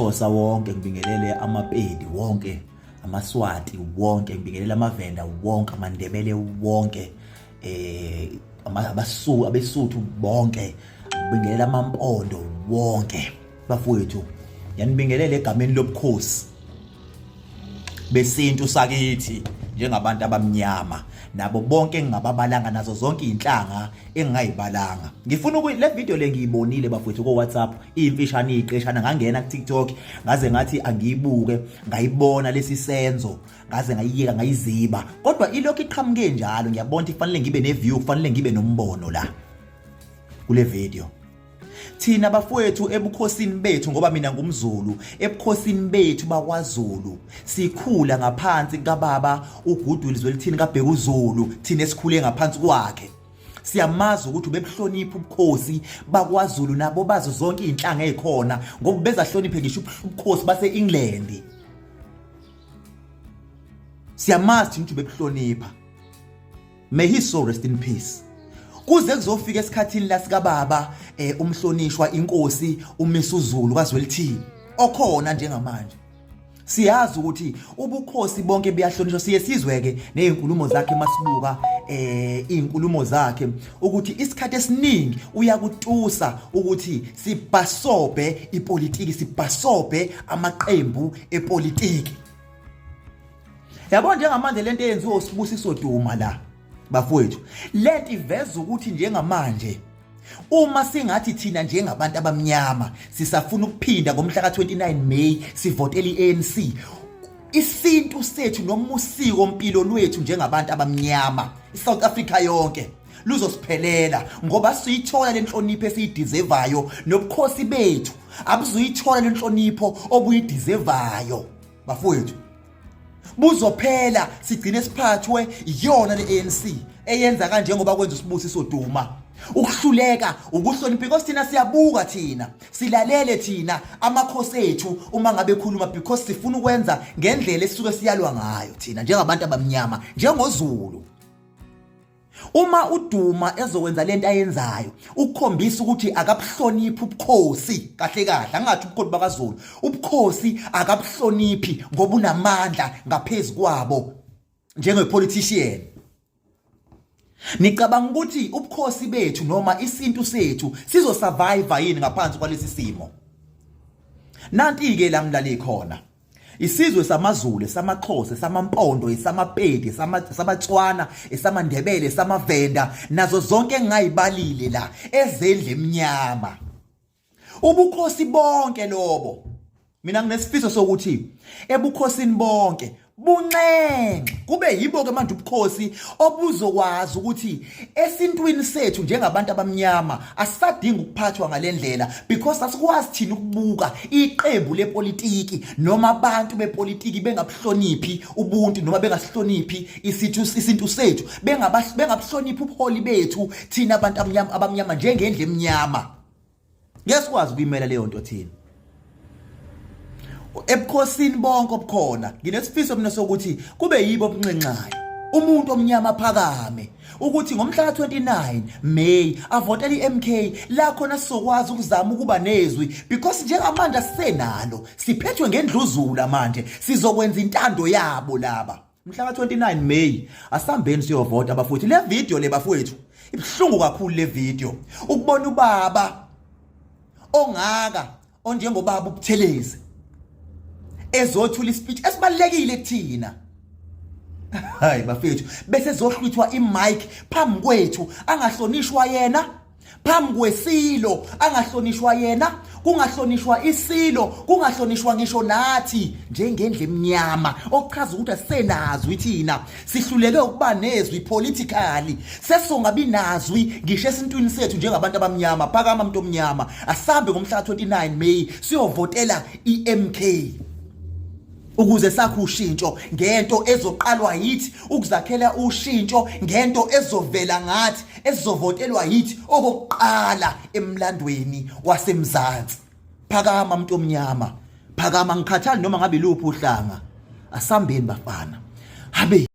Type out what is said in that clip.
amaXhosa wonke ngibingelele, amaPedi wonke, amaSwati wonke ngibingelele, amavenda wonke, amandebele wonke, abesuthu bonke ngibingelele, amampondo wonke bafowethu. Yanibingelele egameni lobukhosi besintu sakithi njengabantu abamnyama, nabo bonke engingababalanga, nazo zonke inhlanga engingayibalanga. Ngifuna le video le ngiyibonile bafowethu ko WhatsApp, imfishane iqeshana, ngangena ku TikTok ngaze ngathi angiyibuke, ngayibona lesi senzo, ngaze ngayiyeka ngayiziba, kodwa ilokhu iqhamuke njalo. Ngiyabona ukuthi kufanele ngibe neview, kufanele ngibe nombono la kule video. Thina bafowethu ebukhosini bethu, ngoba mina ngumZulu, ebukhosini bethu bakwaZulu sikhula ngaphansi kababa uGudulizwe lithini kabheka uZulu, thina esikhule ngaphansi kwakhe. Siyamazi ukuthi ubebuhlonipha ubukhosi bakwaZulu, nabo bazo zonke inhlanga ezikhona, ngoba bezahloniphe ngisho ubukhosi base-England. Siyamazi thina ukuthi ubebuhlonipha. May his soul rest in peace. Kuze kuzofika esikhathini la sika baba umhlonishwa inkosi uMisuzulu kaZwelithini okhona njengamanje. Siyazi ukuthi ubukhosi bonke buyahlonishwa, siye sizweke nezinkulumo zakhe masibuka izinkulumo zakhe ukuthi isikhathi esiningi uyakutusa ukuthi sibhasobe ipolitiki, sibhasobe amaqembu epolitiki. Yabona njengamanje lento eyenziwa uSibusiso uDuma la bafowethu, lento iveza ukuthi njengamanje uma singathi thina njengabantu abamnyama sisafuna ukuphinda ngomhla ka-29 May sivotele iANC, isintu sethu noma usiko mpilo lwethu njengabantu abamnyama iSouth Africa yonke luzosiphelela, ngoba siyithola le nhlonipho esiyideservayo, nobukhosi bethu abuzuyithola le nhlonipho obuyideservayo bafowethu. Buzophela sigcine siphathwe yona leANC eyenza kanje ngoba kwenza uSibusiso uDuma. Ukuhluleka ukuhlonipha, because thina siyabuka, thina silalele, thina amakhosi ethu uma ngabe khuluma, because sifuna ukwenza ngendlela esisuke siyalwa ngayo thina njengabantu abamnyama, njengoZulu. Uma uDuma ezokwenza lento ayenzayo ukukhombisa ukuthi akabuhloniphi ubukhosi kahle kahle, angathi ubukhosi bakaZulu, ubukhosi akabuhloniphi ngoba unamandla ngaphezulu kwabo njengepolitician. Nicabanga ukuthi ubukhosi bethu noma isintu sethu sizosurvive yini ngaphansi kwalesi simo? Nanti ke la mlali khona isizwe samaZulu, samaXhosa, samampondo, samapedi, samaTswana, samandebele, samavenda, nazo zonke engayibalile la ezendle emnyama. Ubukhosi bonke lobo, mina nginesifiso sokuthi ebukhosini bonke bunxenxe kube yibo ke manje ubukhosi obuzokwazi ukuthi esintwini sethu njengabantu abamnyama asisadingi ukuphathwa ngalendlela, because asikwazi thina ukubuka iqembu lepolitiki noma abantu bepolitiki bengabuhloniphi ubuntu noma bengasihloniphi isintu sethu, bengabuhloniphi ubuholi bethu thina abantu abamnyama njengendle emnyama. Ngeke sikwazi ukuyimela leyo nto thina ebukhosini bonke obukhona. Nginesifiso mina sokuthi kube yibo obunxenxayo, umuntu omnyama phakame, ukuthi ngomhla ka-29 May avotele iMK la khona sizokwazi ukuzama ukuba nezwi, because njengamanje asisenalo, siphethwe ngendluzula manje, sizokwenza intando yabo laba. Mhla ka-29 May asambeni siyovota bafowethu. Le video le bafowethu ibhlungu kakhulu, le video ukubona ubaba ongaka onjengobaba uButhelezi ezothula ispeech esibalekile kuthina. Hayi bafethu, bese zohlwithwa imic phambi kwethu, angahlonishwa yena, phambi kwesilo angahlonishwa yena, kungahlonishwa isilo, kungahlonishwa ngisho nathi njengendle emnyama, okuchaza ukuthi asenazwi thina, sihluleke ukuba nezwi politically, sesongabi nazwi ngisho esintwini sethu njengabantu abamnyama. Phakama umuntu omnyama, asambe ngomhla 29 May siyovotela iMK ukuze sakhe ushintsho ngento ezoqalwa yithi, ukuzakhela ushintsho ngento ezovela ngathi, ezizovotelwa yithi okokuqala emlandweni waseMzansi. Phakama umuntu omnyama, phakama, ngikhathali noma ngabe luphi uhlanga, asambeni bafana habe.